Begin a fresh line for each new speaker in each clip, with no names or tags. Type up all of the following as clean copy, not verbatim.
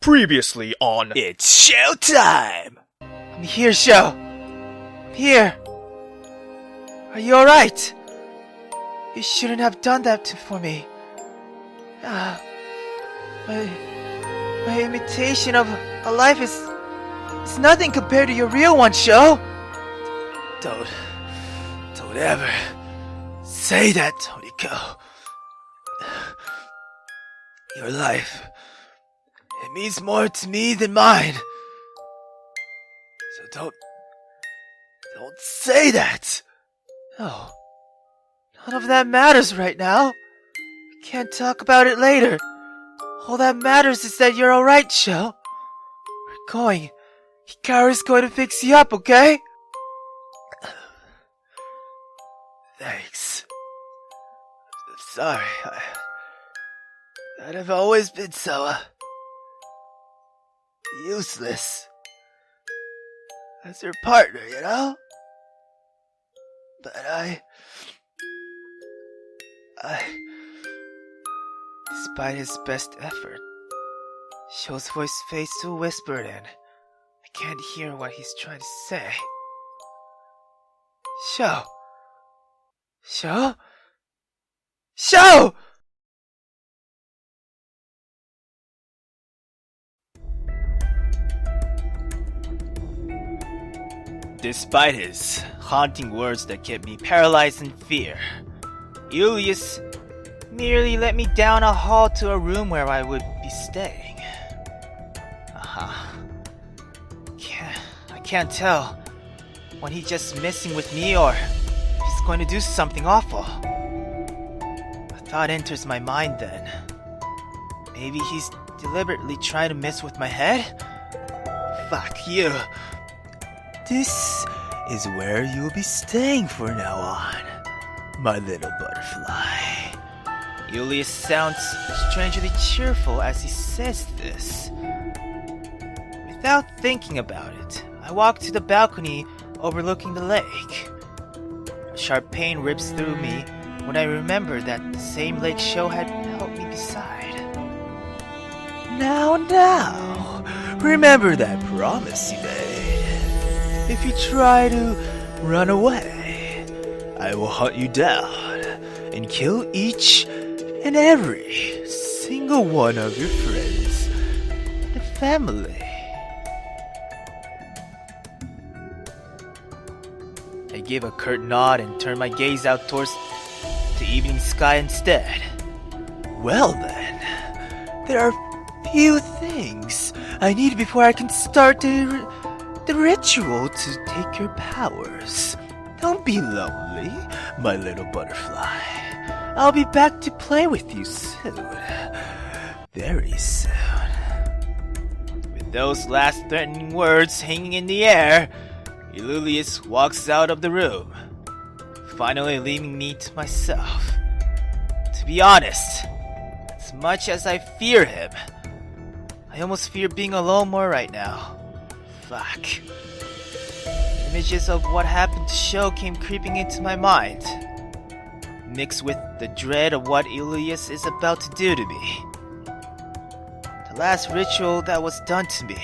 Previously on
It's showtime! I'm here, Shou. I'm here. Are you alright? You shouldn't have done that for me. My imitation of a life is nothing compared to your real one, Shou. Don't ever say that, Toniko. Your life, it means more to me than mine. So don't say that. No, none of that matters right now. We can't talk about it later. All that matters is that you're alright, Shou. We're going. Hikaru's going to fix you up, okay? Thanks. I'm sorry. I've always been so, useless. As your partner, you know? But despite his best effort, Shou's voice fades to a whisper and I can't hear what he's trying to say. Shou! Shou? Shou! Despite his haunting words that kept me paralyzed in fear, Iulius merely led me down a hall to a room where I would be staying. I can't tell when he's just messing with me or if he's going to do something awful. A thought enters my mind then. Maybe he's deliberately trying to mess with my head? Fuck you. This is where you'll be staying for now on, my little butterfly. Iulius sounds strangely cheerful as he says this. Without thinking about it, I walk to the balcony overlooking the lake. A sharp pain rips through me when I remember that the same lake Shou had helped me beside. Now, remember that promise you made. If you try to run away, I will hunt you down and kill each and every single one of your friends and family. I give a curt nod and turn my gaze out towards the evening sky instead. Well then, there are few things I need before I can start the ritual to take your powers. Don't be lonely, my little butterfly. I'll be back to play with you soon. Very soon. With those last threatening words hanging in the air, Iulius walks out of the room, finally leaving me to myself. To be honest, as much as I fear him, I almost fear being alone more right now. Fuck. Images of what happened to Shou came creeping into my mind, mixed with the dread of what Iulius is about to do to me. The last ritual that was done to me,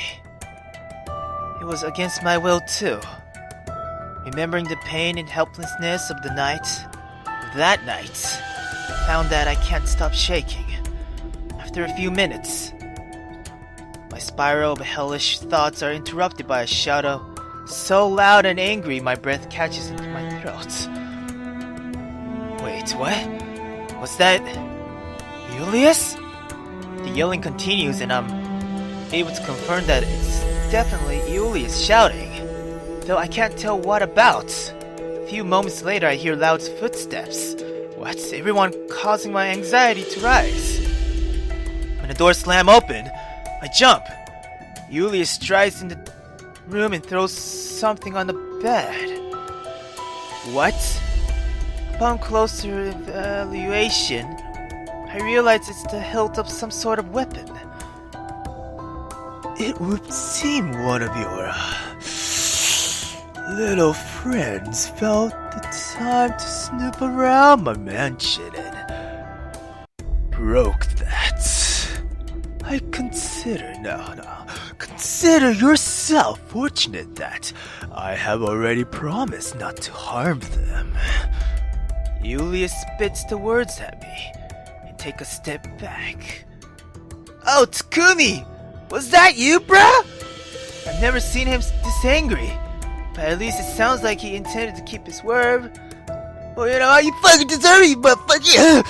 it was against my will too. Remembering the pain and helplessness of that night, I found that I can't stop shaking. After a few minutes, my spiral of hellish thoughts are interrupted by a shadow so loud and angry my breath catches into my throat. Wait, what? Was that Iulius? The yelling continues and I'm able to confirm that it's definitely Iulius shouting, though I can't tell what about. A few moments later I hear loud footsteps. What's everyone causing my anxiety to rise? When the doors slam open, I jump. Iulius strides in the room and throws something on the bed. What? Upon closer evaluation, I realize it's the hilt of some sort of weapon. It would seem one of your little friends felt the time to snoop around my mansion and broke that. I consider Consider yourself fortunate that I have already promised not to harm them. Iulius spits the words at me and take a step back. Oh, Takumi! Was that you, bruh? I've never seen him this angry, but at least it sounds like he intended to keep his word. Well, you know, you fucking deserve it, motherfucker!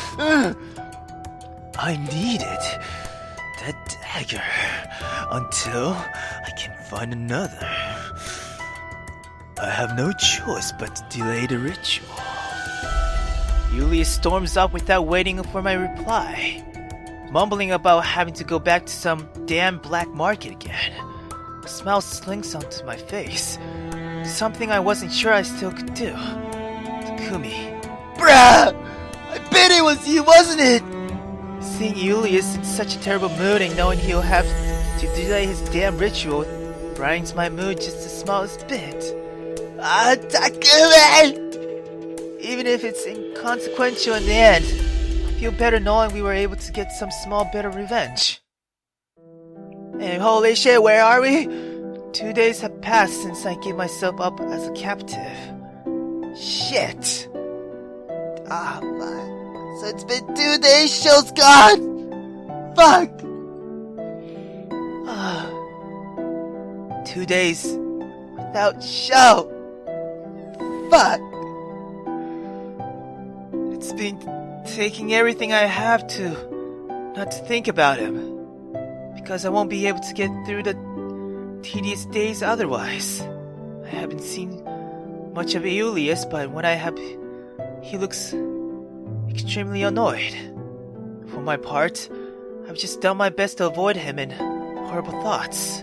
I needed that dagger until I can find another. I have no choice but to delay the ritual. Iulius storms up without waiting for my reply, mumbling about having to go back to some damn black market again. A smile slinks onto my face, something I wasn't sure I still could do. Takumi. Bruh! I bet it was you, wasn't it? Seeing Iulius in such a terrible mood and knowing he'll have to delay his damn ritual brightens my mood just the smallest bit. Ah, Takumi! Even if it's inconsequential in the end, I feel better knowing we were able to get some small bit of revenge. Hey, holy shit, where are we? 2 days have passed since I gave myself up as a captive. Shit! Ah, fuck. So it's been 2 days, Shou's gone! Fuck! 2 days without Shou! Fuck! It's been taking everything I have to not to think about him, because I won't be able to get through the tedious days otherwise. I haven't seen much of Iulius, but when I have, he looks extremely annoyed. For my part, I've just done my best to avoid him and horrible thoughts.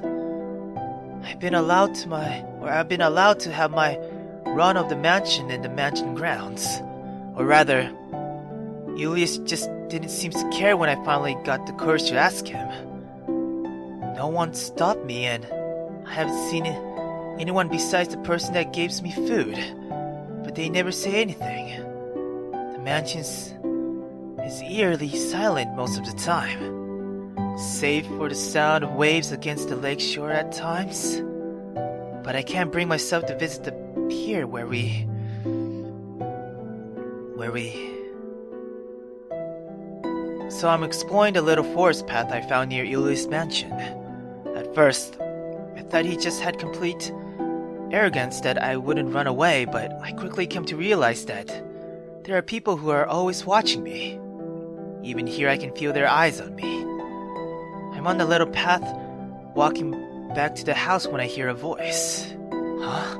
I've been allowed to have my run of the mansion and the mansion grounds. Or rather, Iulius just didn't seem to care when I finally got the courage to ask him. No one stopped me, and I haven't seen anyone besides the person that gives me food. But they never say anything. The mansion is eerily silent most of the time, save for the sound of waves against the lakeshore at times. But I can't bring myself to visit the pier where we... So I'm exploring the little forest path I found near Iulius' mansion. At first, I thought he just had complete arrogance that I wouldn't run away, but I quickly came to realize that there are people who are always watching me. Even here I can feel their eyes on me. I'm on the little path, walking back to the house when I hear a voice. Huh?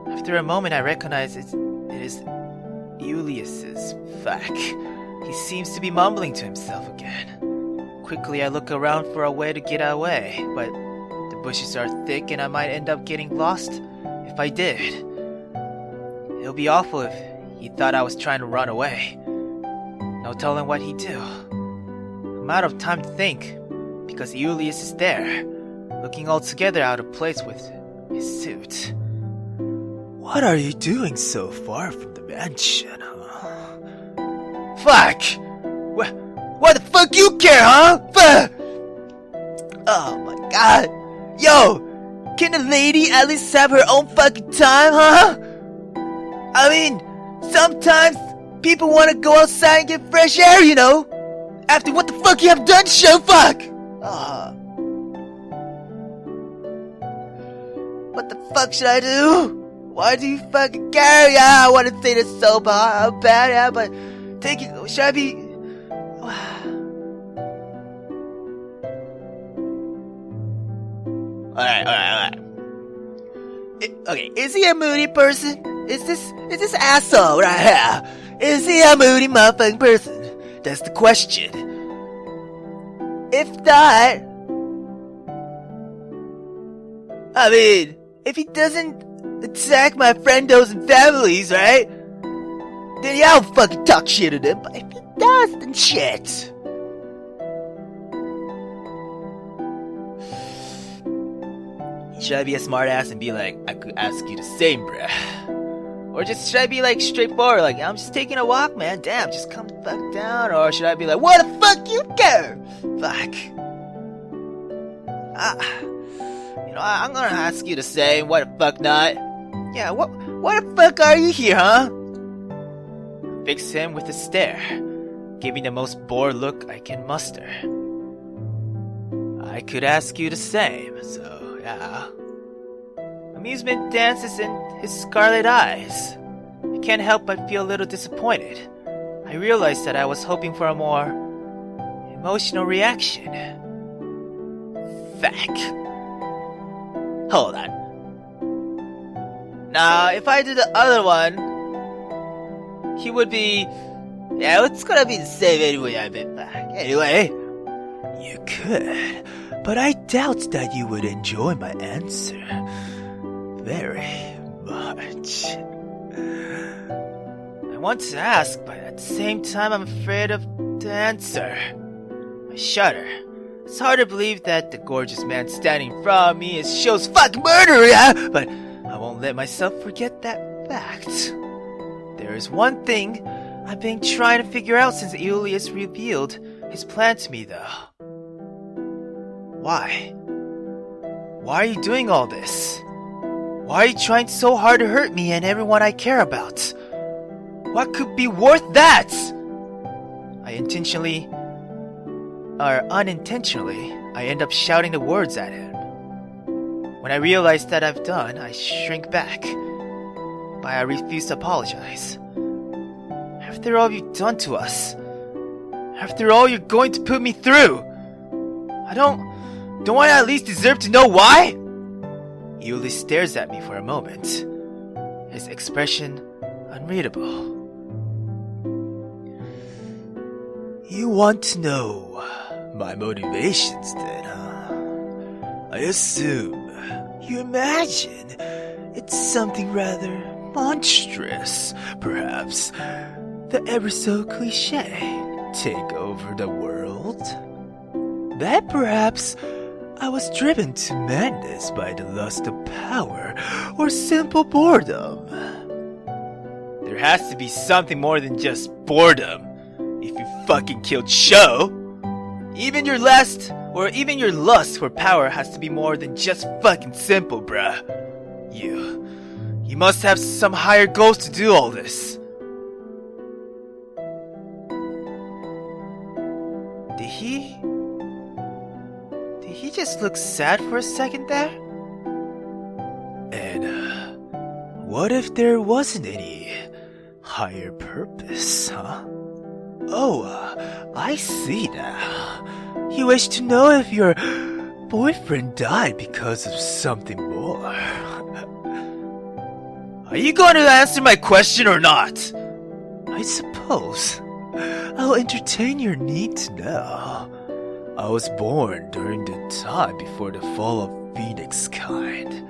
After a moment I recognize it is Iulius's. Fuck. He seems to be mumbling to himself again. Quickly I look around for a way to get away, but the bushes are thick and I might end up getting lost if I did. It would be awful if he thought I was trying to run away. No telling what he'd do. I'm out of time to think, because Iulius is there, looking altogether out of place with his suit. What are you doing so far from the mansion, huh? Fuck! Why the fuck you care, huh? Fuck! Oh my god! Yo! Can the lady at least have her own fucking time, huh? I mean, sometimes people want to go outside and get fresh air, you know? After what the fuck you have done, Shou, fuck! What the fuck should I do? Why do you fucking care? Yeah, I want to say this so bad, yeah, but take it. Should I be? Alright. Okay, is he a moody person? Is this asshole right here? Is he a moody motherfucking person? That's the question. If not, I mean, if he doesn't attack my friendos and families, right? Then yeah, I'll fucking talk shit to them. But if he does, then shit. Should I be a smartass and be like, I could ask you the same, bruh? Or just should I be like straightforward, like, I'm just taking a walk, man, damn, just come the fuck down? Or should I be like, what the fuck you care? Fuck. I'm gonna ask you the same. What the fuck not? Yeah, what the fuck are you here, huh? Fix him with a stare, giving the most bored look I can muster. I could ask you the same, so yeah. Amusement dances in his scarlet eyes. I can't help but feel a little disappointed. I realized that I was hoping for a more emotional reaction. Fuck. Hold on. Now, if I do the other one, he would be... Yeah, it's gonna be the same anyway, I bet back. Anyway, you could, but I doubt that you would enjoy my answer very much. I want to ask, but at the same time I'm afraid of the answer. I shudder. It's hard to believe that the gorgeous man standing in front of me is Shou's fucking murderer, yeah? But I won't let myself forget that fact. There is one thing I've been trying to figure out since Iulius revealed his plan to me, though. Why? Why are you doing all this? Why are you trying so hard to hurt me and everyone I care about? What could be worth that? I intentionally, or unintentionally, I end up shouting the words at him. When I realize that I've done, I shrink back, but I refuse to apologize. After all you've done to us, after all you're going to put me through, don't I at least deserve to know why? Iulius stares at me for a moment, his expression unreadable. You want to know my motivations then, huh? I assume you imagine it's something rather monstrous, perhaps the ever so cliché, take over the world? That perhaps I was driven to madness by the lust of power or simple boredom. There has to be something more than just boredom if you fucking killed Shou. Even your lust for power has to be more than just fucking simple, bruh. You must have some higher goals to do all this. Did he just look sad for a second there? And, what if there wasn't any higher purpose, huh? Oh, I see now. You wish to know if your boyfriend died because of something more. Are you going to answer my question or not? I suppose I'll entertain your need to know. I was born during the time before the fall of Phoenix kind.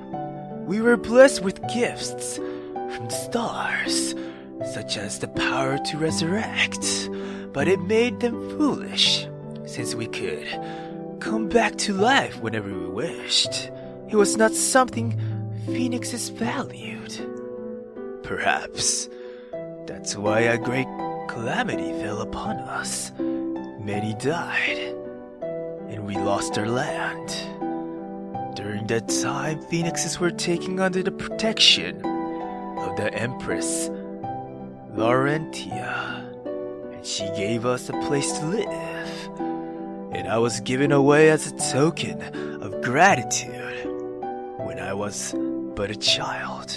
We were blessed with gifts from the stars, such as the power to resurrect, but it made them foolish, since we could come back to life whenever we wished. It was not something Phoenixes valued. Perhaps that's why a great calamity fell upon us. Many died, and we lost our land. During that time, Phoenixes were taken under the protection of the Empress Laurentia, and she gave us a place to live, and I was given away as a token of gratitude when I was but a child.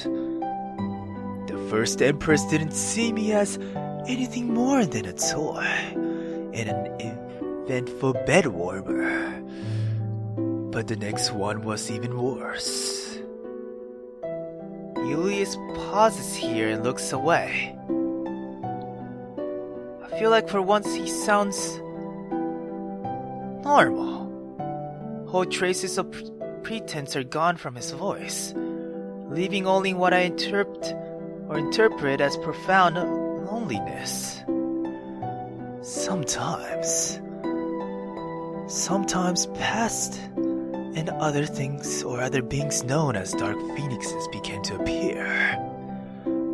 The first Empress didn't see me as anything more than a toy and an eventful bed warmer, but the next one was even worse. Iulius pauses here and looks away. I feel like for once he sounds normal. Whole traces of pretense are gone from his voice, leaving only what I interpret as profound loneliness. Sometimes past and other things or other beings known as Dark Phoenixes began to appear.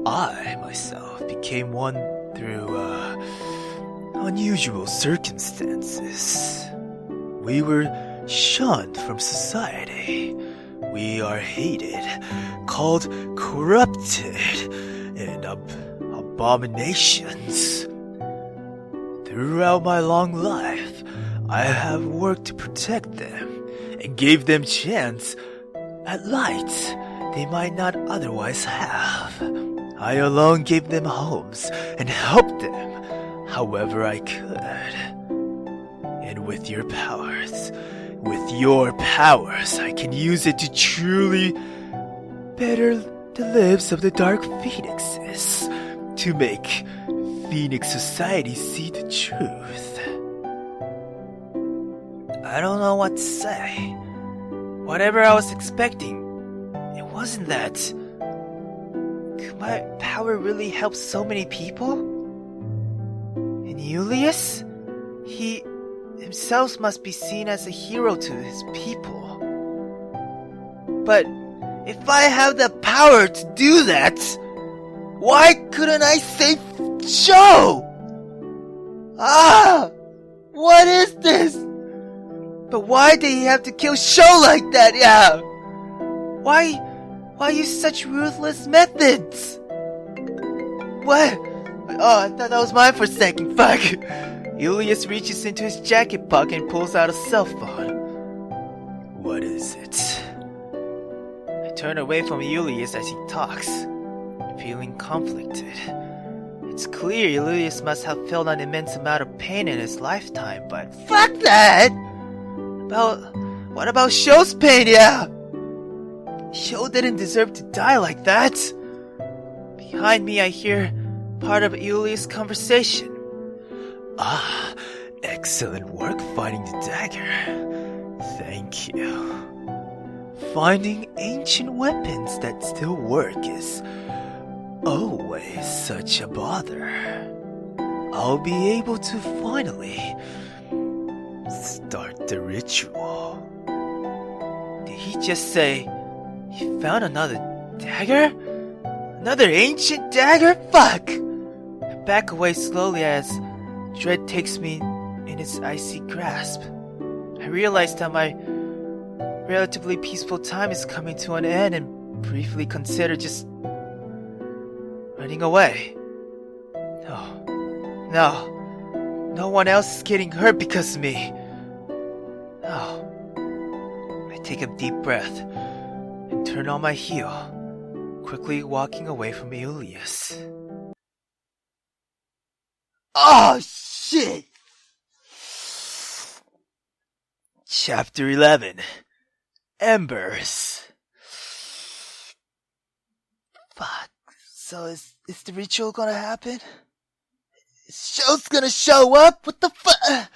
I, myself, became one through, unusual circumstances. We were shunned from society. We are hated, called corrupted, and abominations. Throughout my long life, I have worked to protect them and gave them chance at light they might not otherwise have. I alone gave them homes and helped them however I could. And with your powers, I can use it to truly better the lives of the Dark Phoenixes, to make Phoenix Society see the truth. I don't know what to say. Whatever I was expecting, it wasn't that. Could my power really help so many people? And Iulius? He himself must be seen as a hero to his people. But if I have the power to do that, why couldn't I save Shou? What is this? But why did he have to kill Shou like that? Yeah. Why use such ruthless methods? What? Oh, I thought that was mine for a second. Fuck. Iulius reaches into his jacket pocket and pulls out a cell phone. What is it? I turn away from Iulius as he talks, feeling conflicted. It's clear Iulius must have felt an immense amount of pain in his lifetime, but fuck that! What about Shou's pain, yeah? Shou didn't deserve to die like that. Behind me I hear part of Iulius' conversation. Excellent work finding the dagger. Thank you. Finding ancient weapons that still work is always such a bother. I'll be able to finally start the ritual. Did he just say he found another dagger? Another ancient dagger? Fuck! I back away slowly as dread takes me in its icy grasp. I realize that my relatively peaceful time is coming to an end and briefly consider just running away. No one else is getting hurt because of me. No. I take a deep breath and turn on my heel, quickly walking away from Iulius. Oh, shit! Chapter 11. Embers. Fuck. So is the ritual gonna happen? Is Shou's gonna show up? What the fuck?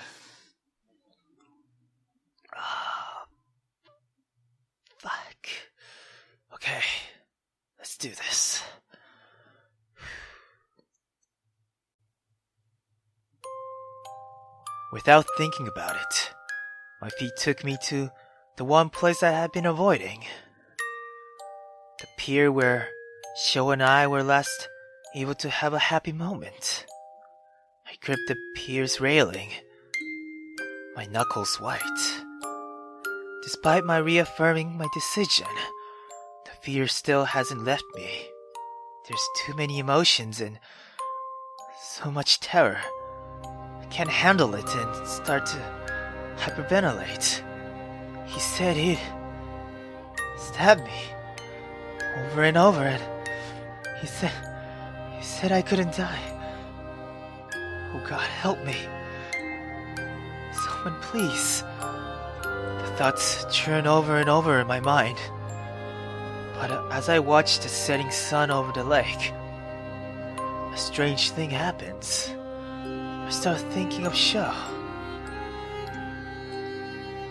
Fuck. Okay. Let's do this. Without thinking about it, my feet took me to the one place I had been avoiding. The pier where Shou and I were last able to have a happy moment. I gripped the pier's railing, my knuckles white. Despite my reaffirming my decision, the fear still hasn't left me. There's too many emotions and so much terror. I can't handle it and start to hyperventilate. He said he'd stab me over and over, and he said I couldn't die. Oh God, help me. Someone please. The thoughts churn over and over in my mind. But as I watch the setting sun over the lake, a strange thing happens. I start thinking of Shou.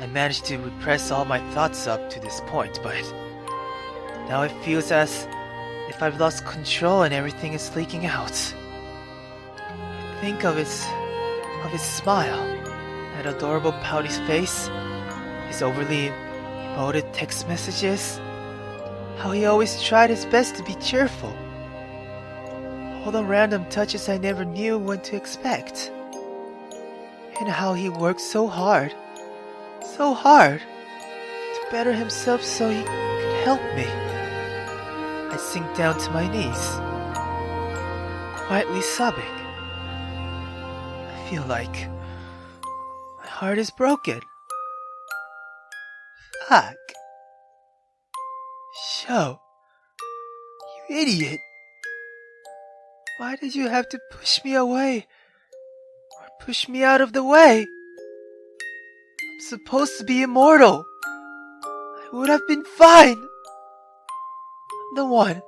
I managed to repress all my thoughts up to this point, but now it feels as if I've lost control and everything is leaking out. I think of his smile, that adorable pouty face, his overly emoted text messages, how he always tried his best to be cheerful. All the random touches I never knew when to expect. And how he worked so hard so hard to better himself so he could help me. I sink down to my knees, quietly sobbing. I feel like my heart is broken. Fuck. Shou, you idiot. Why did you have to push me away? Or push me out of the way? I'm supposed to be immortal. I would have been fine. I'm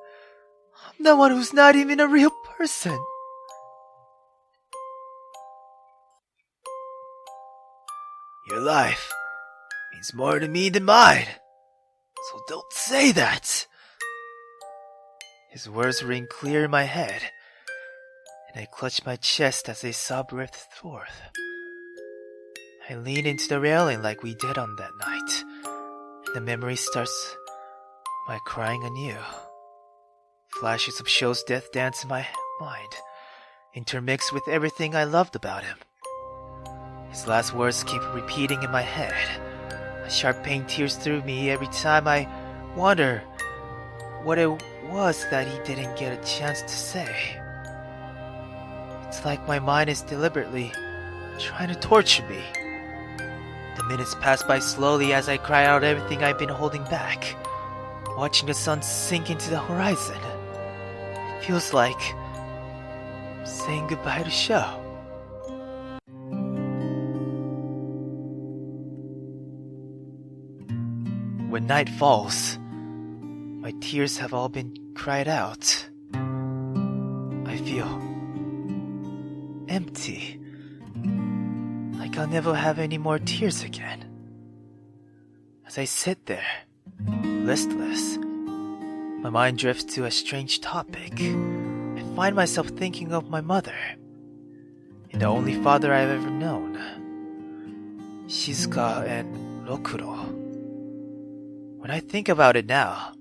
the one who's not even a real person. Your life means more to me than mine, so don't say that. His words ring clear in my head, and I clutch my chest as they sob breath forth. I lean into the railing like we did on that night, and the memory starts my crying anew. Flashes of Shou's death dance in my mind, intermixed with everything I loved about him. His last words keep repeating in my head. A sharp pain tears through me every time I wonder what it was that he didn't get a chance to say. It's like my mind is deliberately trying to torture me. The minutes pass by slowly as I cry out everything I've been holding back, watching the sun sink into the horizon. It feels like I'm saying goodbye to Shou. When night falls, my tears have all been cried out. I feel empty, like I'll never have any more tears again. As I sit there, listless, my mind drifts to a strange topic. I find myself thinking of my mother, and the only father I've ever known, Shizuka and Rokuro. When I think about it now,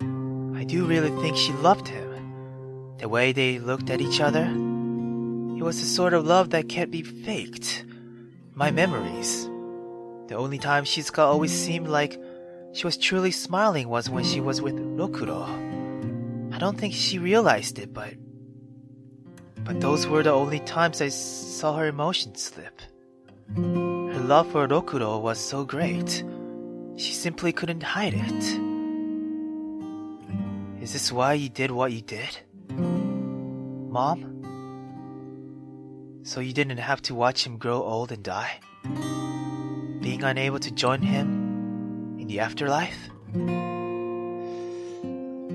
I do really think she loved him. The way they looked at each other, it was the sort of love that can't be faked. My memories, the only time Shizuka always seemed like she was truly smiling was when she was with Rokuro. I don't think she realized it, but those were the only times I saw her emotions slip. Her love for Rokuro was so great. She simply couldn't hide it. Is this why you did what you did? Mom? So you didn't have to watch him grow old and die? Being unable to join him in the afterlife?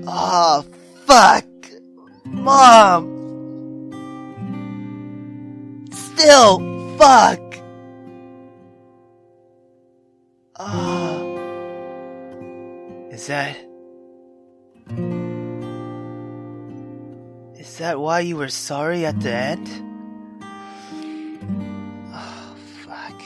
Oh, fuck! Mom! Still, fuck! Is that why you were sorry at the end? Oh, fuck.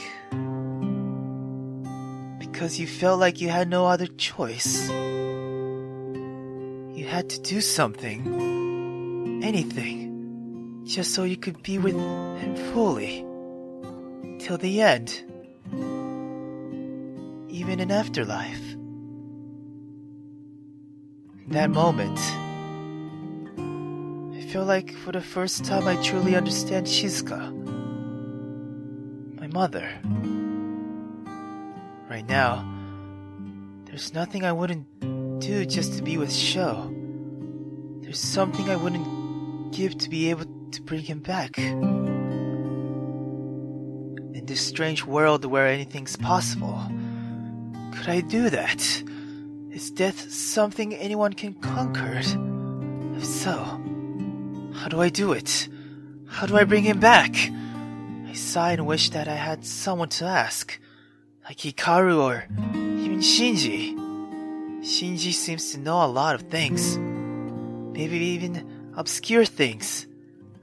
Because you felt like you had no other choice. You had to do something. Anything. Just so you could be with him fully. Till the end. Even in afterlife. In that moment, I feel like for the first time I truly understand Shizuka, my mother. Right now, there's nothing I wouldn't do just to be with Shou. There's something I wouldn't give to be able to bring him back. In this strange world where anything's possible, could I do that? Is death something anyone can conquer? If so, how do I do it? How do I bring him back? I sigh and wish that I had someone to ask, like Hikaru or even Shinji. Shinji seems to know a lot of things, maybe even obscure things,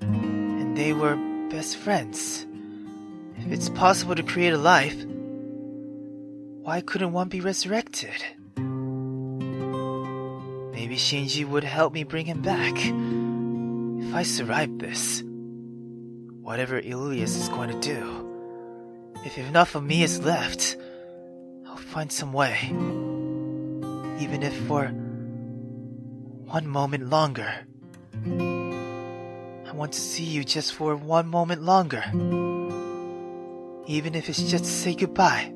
and they were best friends. If it's possible to create a life, why couldn't one be resurrected? Maybe Shinji would help me bring him back. If I survive this, whatever Iulius is going to do, if enough of me is left, find some way. Even if for one moment longer. I want to see you just for one moment longer. Even if it's just to say goodbye.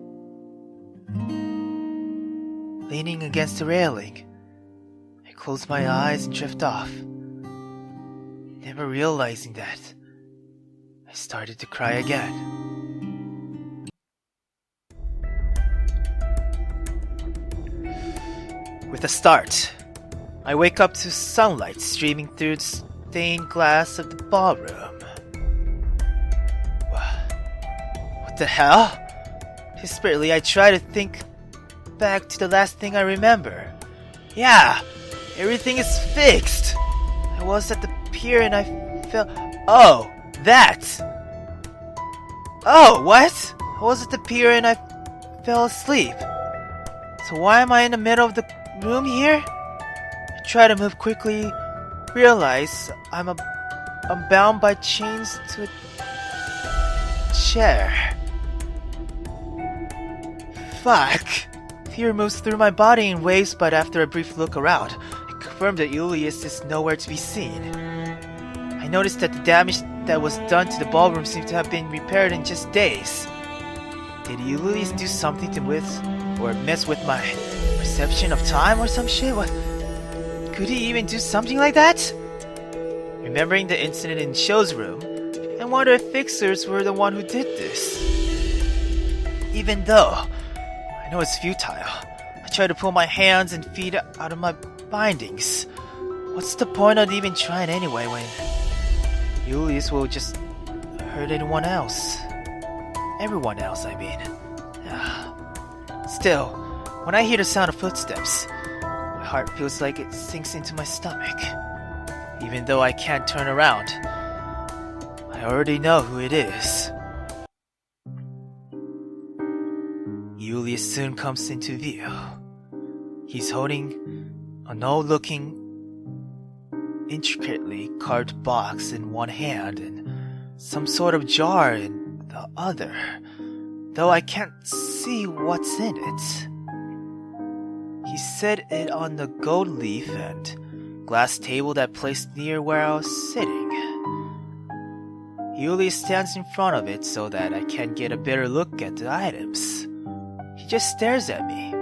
Leaning against the railing, I close my eyes and drift off. Never realizing that, I started to cry again. With a start, I wake up to sunlight streaming through the stained glass of the ballroom. What the hell? Desperately, I try to think back to the last thing I remember. Yeah, everything is fixed. I was at the pier and I fell. Oh, that! Oh, what? I was at the pier and I fell asleep. So why am I in the middle of the room here? I try to move quickly, realize I'm bound by chains to a chair. Fuck! Fear moves through my body in waves, but after a brief look around, I confirm that Iulius is nowhere to be seen. I noticed that the damage that was done to the ballroom seemed to have been repaired in just days. Did Iulius do something or mess with my perception of time or some shit? What? Could he even do something like that? Remembering the incident in Shou's room, I wonder if fixers were the one who did this. Even though I know it's futile, I try to pull my hands and feet out of my bindings. What's the point of even trying anyway when Iulius will just hurt anyone else? Everyone else, I mean. Still, when I hear the sound of footsteps, my heart feels like it sinks into my stomach. Even though I can't turn around, I already know who it is. Iulius soon comes into view. He's holding an old-looking, intricately carved box in one hand and some sort of jar in the other, though I can't see what's in it. He set it on the gold leaf and glass table that placed near where I was sitting. Iulius stands in front of it so that I can get a better look at the items. He just stares at me,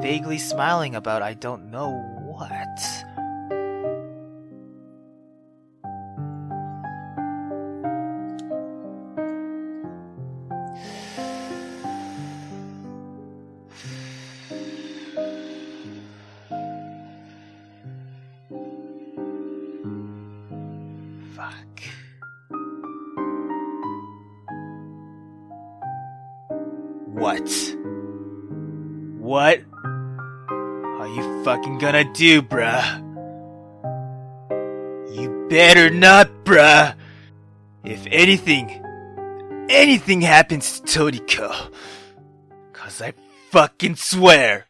vaguely smiling about I don't know what. Fuck. What? What are you fucking gonna do, bruh? You better not, bruh! If anything happens to Todiko, 'cause I fucking swear